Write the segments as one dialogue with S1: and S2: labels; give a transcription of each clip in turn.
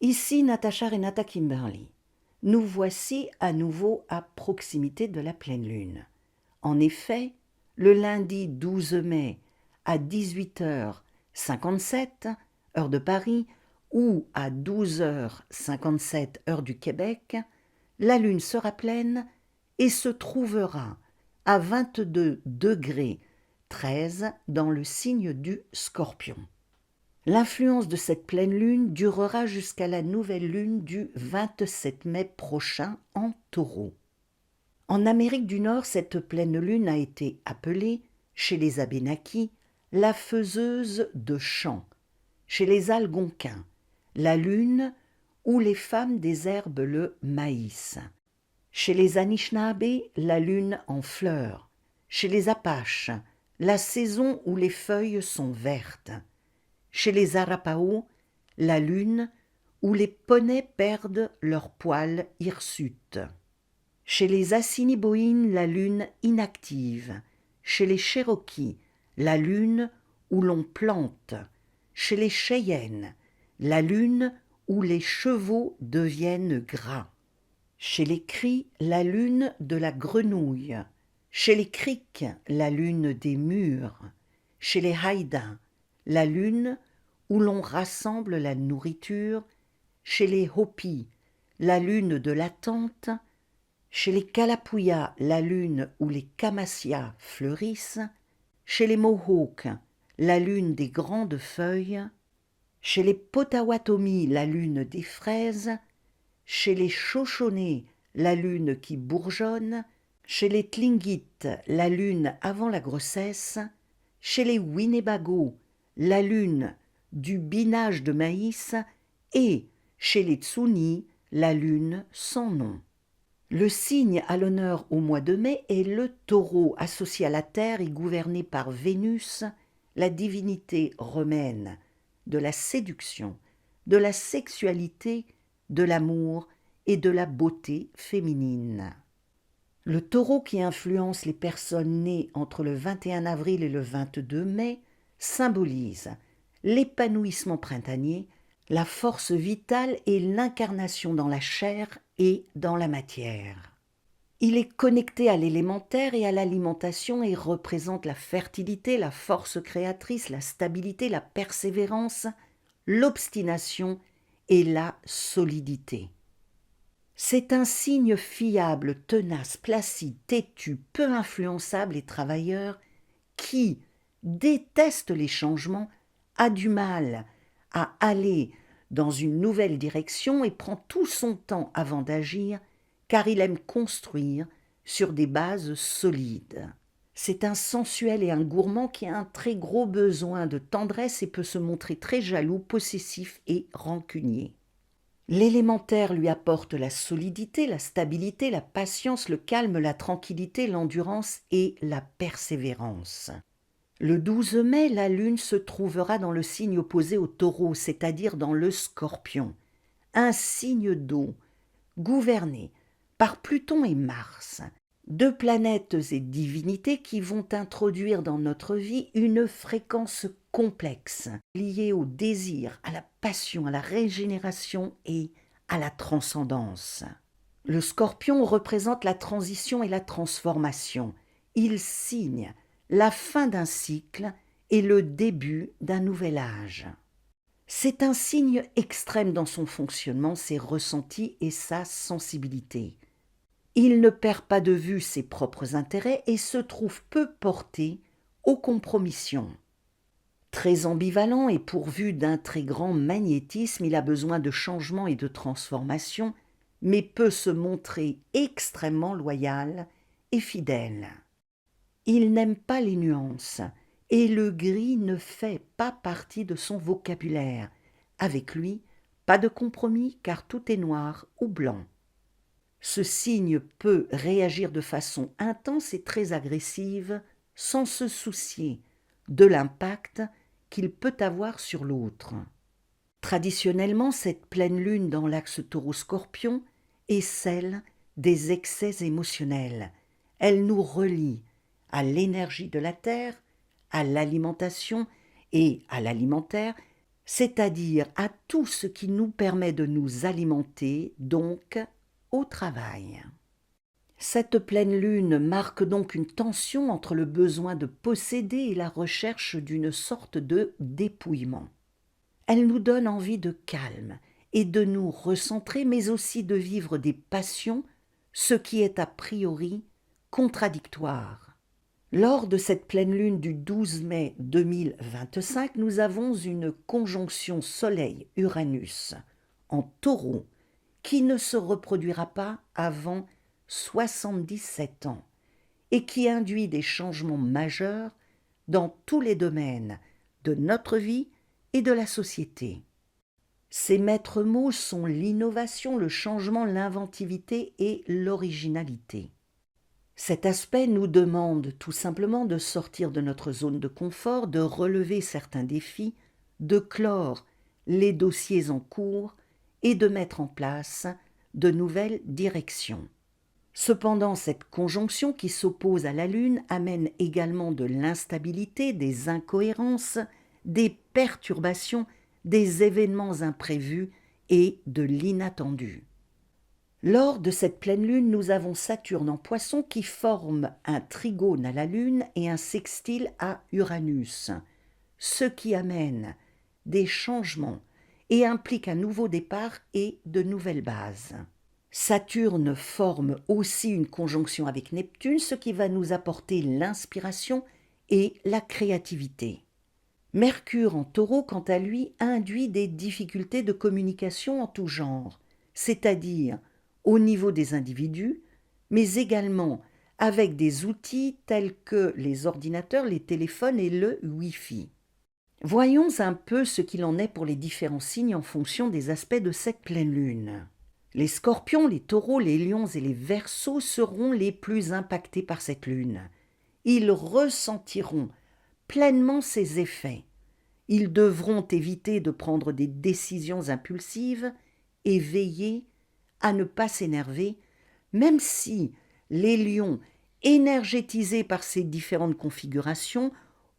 S1: Ici Natacha Renata Kimberly. Nous voici à nouveau à proximité de la pleine lune. En effet, le lundi 12 mai à 18h57, heure de Paris, ou à 12h57, heure du Québec, la lune sera pleine et se trouvera à 22 degrés 13 dans le signe du Scorpion. L'influence de cette pleine lune durera jusqu'à la nouvelle lune du 27 mai prochain en Taureau. En Amérique du Nord, cette pleine lune a été appelée, chez les Abénaquis, la faiseuse de champs, chez les Algonquins, la lune où les femmes désherbent le maïs, chez les Anishinaabe, la lune en fleurs, chez les Apaches, la saison où les feuilles sont vertes, chez les Arapaho, la lune où les poneys perdent leur poil hirsute. Chez les Assiniboines, la lune inactive. Chez les Cherokees, la lune où l'on plante. Chez les Cheyennes, la lune où les chevaux deviennent gras. Chez les Cris, la lune de la grenouille. Chez les Creeks, la lune des murs. Chez les Haïdas, la lune où l'on rassemble la nourriture. Chez les Hopis, la lune de l'attente. Chez les Kalapuya, la lune où les Camassias fleurissent. Chez les Mohawks, la lune des grandes feuilles. Chez les Potawatomi, la lune des fraises. Chez les Shoshoné, la lune qui bourgeonne. Chez les Tlingit, la lune avant la grossesse. Chez les Winnebago, la lune du binage de maïs. Et chez les Tsuni, la lune sans nom. Le signe à l'honneur au mois de mai est le taureau, associé à la terre et gouverné par Vénus, la divinité romaine de la séduction, de la sexualité, de l'amour et de la beauté féminine. Le taureau qui influence les personnes nées entre le 21 avril et le 22 mai symbolise l'épanouissement printanier, la force vitale et l'incarnation dans la chair et dans la matière. Il est connecté à l'élémentaire et à l'alimentation et représente la fertilité, la force créatrice, la stabilité, la persévérance, l'obstination et la solidité. C'est un signe fiable, tenace, placide, têtu, peu influençable et travailleur qui déteste les changements, a du mal à aller dans une nouvelle direction et prend tout son temps avant d'agir, car il aime construire sur des bases solides. C'est un sensuel et un gourmand qui a un très gros besoin de tendresse et peut se montrer très jaloux, possessif et rancunier. L'élémentaire lui apporte la solidité, la stabilité, la patience, le calme, la tranquillité, l'endurance et la persévérance. Le 12 mai, la lune se trouvera dans le signe opposé au taureau, c'est-à-dire dans le scorpion, un signe d'eau, gouverné par Pluton et Mars, deux planètes et divinités qui vont introduire dans notre vie une fréquence complexe, liée au désir, à la passion, à la régénération et à la transcendance. Le scorpion représente la transition et la transformation. Il signe la fin d'un cycle et le début d'un nouvel âge. C'est un signe extrême dans son fonctionnement, ses ressentis et sa sensibilité. Il ne perd pas de vue ses propres intérêts et se trouve peu porté aux compromissions. Très ambivalent et pourvu d'un très grand magnétisme, il a besoin de changements et de transformations, mais peut se montrer extrêmement loyal et fidèle. Il n'aime pas les nuances, et le gris ne fait pas partie de son vocabulaire. Avec lui, pas de compromis, car tout est noir ou blanc. Ce signe peut réagir de façon intense et très agressive, sans se soucier de l'impact qu'il peut avoir sur l'autre. Traditionnellement, cette pleine lune dans l'axe taureau-scorpion est celle des excès émotionnels. Elle nous relie à l'énergie de la terre, à l'alimentation et à l'alimentaire, c'est-à-dire à tout ce qui nous permet de nous alimenter, donc au travail. Cette pleine lune marque donc une tension entre le besoin de posséder et la recherche d'une sorte de dépouillement. Elle nous donne envie de calme et de nous recentrer, mais aussi de vivre des passions, ce qui est a priori contradictoire. Lors de cette pleine lune du 12 mai 2025, nous avons une conjonction Soleil-Uranus en Taureau qui ne se reproduira pas avant 77 ans et qui induit des changements majeurs dans tous les domaines de notre vie et de la société. Ces maîtres mots sont l'innovation, le changement, l'inventivité et l'originalité. Cet aspect nous demande tout simplement de sortir de notre zone de confort, de relever certains défis, de clore les dossiers en cours et de mettre en place de nouvelles directions. Cependant, cette conjonction qui s'oppose à la Lune amène également de l'instabilité, des incohérences, des perturbations, des événements imprévus et de l'inattendu. Lors de cette pleine lune, nous avons Saturne en Poisson qui forme un trigone à la Lune et un sextile à Uranus, ce qui amène des changements et implique un nouveau départ et de nouvelles bases. Saturne forme aussi une conjonction avec Neptune, ce qui va nous apporter l'inspiration et la créativité. Mercure en Taureau, quant à lui, induit des difficultés de communication en tout genre, c'est-à-dire au niveau des individus, mais également avec des outils tels que les ordinateurs, les téléphones et le Wi-Fi. Voyons un peu ce qu'il en est pour les différents signes en fonction des aspects de cette pleine lune. Les scorpions, les taureaux, les lions et les verseaux seront les plus impactés par cette lune. Ils ressentiront pleinement ses effets. Ils devront éviter de prendre des décisions impulsives et veiller à ne pas s'énerver, même si les lions, énergétisés par ces différentes configurations,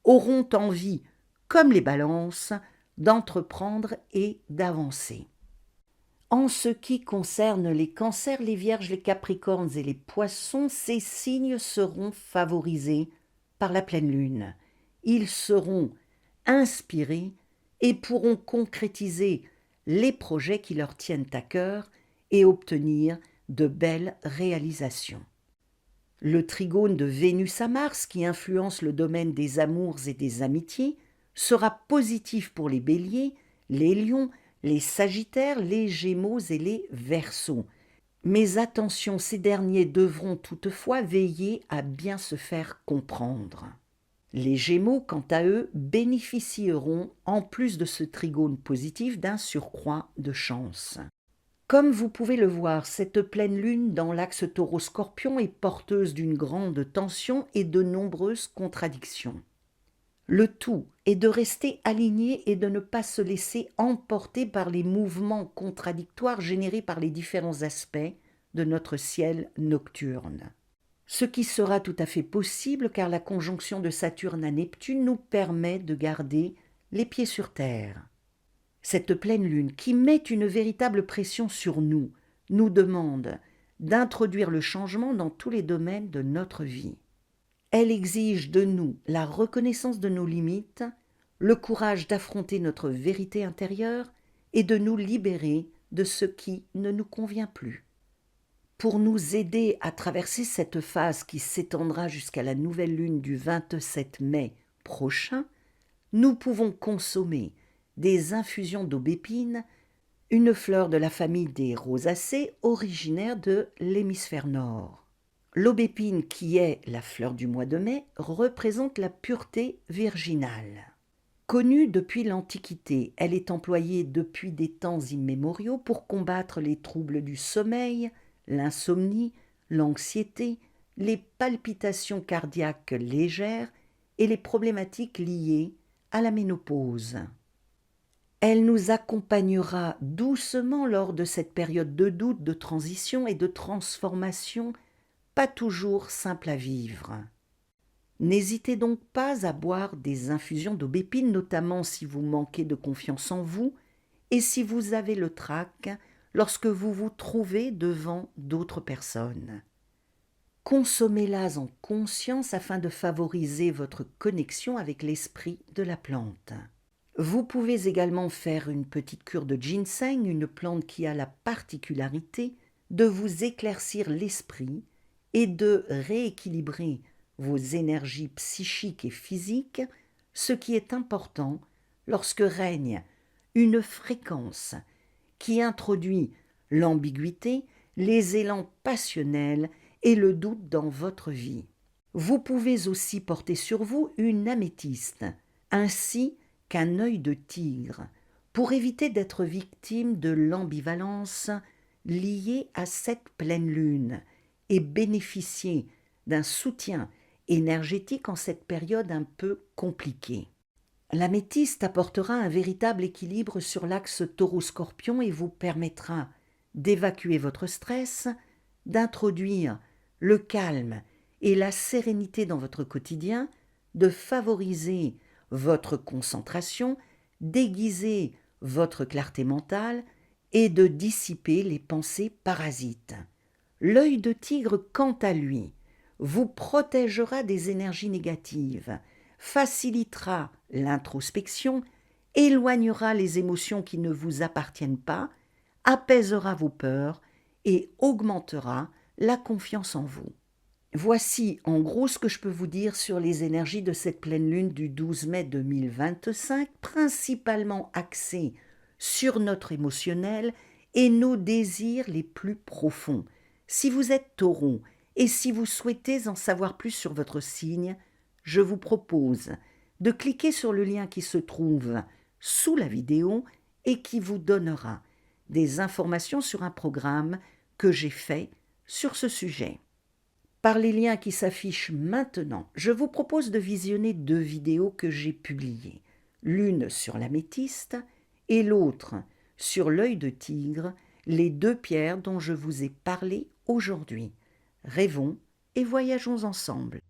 S1: auront envie, comme les balances, d'entreprendre et d'avancer. En ce qui concerne les cancers, les vierges, les capricornes et les poissons, ces signes seront favorisés par la pleine lune. Ils seront inspirés et pourront concrétiser les projets qui leur tiennent à cœur et obtenir de belles réalisations. Le trigone de Vénus à Mars, qui influence le domaine des amours et des amitiés, sera positif pour les béliers, les lions, les sagittaires, les gémeaux et les verseaux. Mais attention, ces derniers devront toutefois veiller à bien se faire comprendre. Les gémeaux, quant à eux, bénéficieront, en plus de ce trigone positif, d'un surcroît de chance. Comme vous pouvez le voir, cette pleine lune dans l'axe taureau-scorpion est porteuse d'une grande tension et de nombreuses contradictions. Le tout est de rester aligné et de ne pas se laisser emporter par les mouvements contradictoires générés par les différents aspects de notre ciel nocturne. Ce qui sera tout à fait possible car la conjonction de Saturne à Neptune nous permet de garder les pieds sur terre. Cette pleine lune, qui met une véritable pression sur nous, nous demande d'introduire le changement dans tous les domaines de notre vie. Elle exige de nous la reconnaissance de nos limites, le courage d'affronter notre vérité intérieure et de nous libérer de ce qui ne nous convient plus. Pour nous aider à traverser cette phase qui s'étendra jusqu'à la nouvelle lune du 27 mai prochain, nous pouvons consommer des infusions d'aubépine, une fleur de la famille des rosacées originaire de l'hémisphère nord. L'aubépine, qui est la fleur du mois de mai, représente la pureté virginale. Connue depuis l'Antiquité, elle est employée depuis des temps immémoriaux pour combattre les troubles du sommeil, l'insomnie, l'anxiété, les palpitations cardiaques légères et les problématiques liées à la ménopause. Elle nous accompagnera doucement lors de cette période de doute, de transition et de transformation, pas toujours simple à vivre. N'hésitez donc pas à boire des infusions d'aubépine, notamment si vous manquez de confiance en vous et si vous avez le trac lorsque vous vous trouvez devant d'autres personnes. Consommez-las en conscience afin de favoriser votre connexion avec l'esprit de la plante. Vous pouvez également faire une petite cure de ginseng, une plante qui a la particularité de vous éclaircir l'esprit et de rééquilibrer vos énergies psychiques et physiques, ce qui est important lorsque règne une fréquence qui introduit l'ambiguïté, les élans passionnels et le doute dans votre vie. Vous pouvez aussi porter sur vous une améthyste, ainsi qu'un œil de tigre, pour éviter d'être victime de l'ambivalence liée à cette pleine lune et bénéficier d'un soutien énergétique en cette période un peu compliquée. L'améthyste apportera un véritable équilibre sur l'axe taureau-scorpion et vous permettra d'évacuer votre stress, d'introduire le calme et la sérénité dans votre quotidien, de favoriser votre concentration, d'aiguiser votre clarté mentale et de dissiper les pensées parasites. L'œil de tigre, quant à lui, vous protégera des énergies négatives, facilitera l'introspection, éloignera les émotions qui ne vous appartiennent pas, apaisera vos peurs et augmentera la confiance en vous. Voici en gros ce que je peux vous dire sur les énergies de cette pleine lune du 12 mai 2025, principalement axées sur notre émotionnel et nos désirs les plus profonds. Si vous êtes taureau et si vous souhaitez en savoir plus sur votre signe, je vous propose de cliquer sur le lien qui se trouve sous la vidéo et qui vous donnera des informations sur un programme que j'ai fait sur ce sujet. Par les liens qui s'affichent maintenant, je vous propose de visionner 2 vidéos que j'ai publiées, l'une sur l'améthyste et l'autre sur l'œil de tigre, les 2 pierres dont je vous ai parlé aujourd'hui. Rêvons et voyageons ensemble.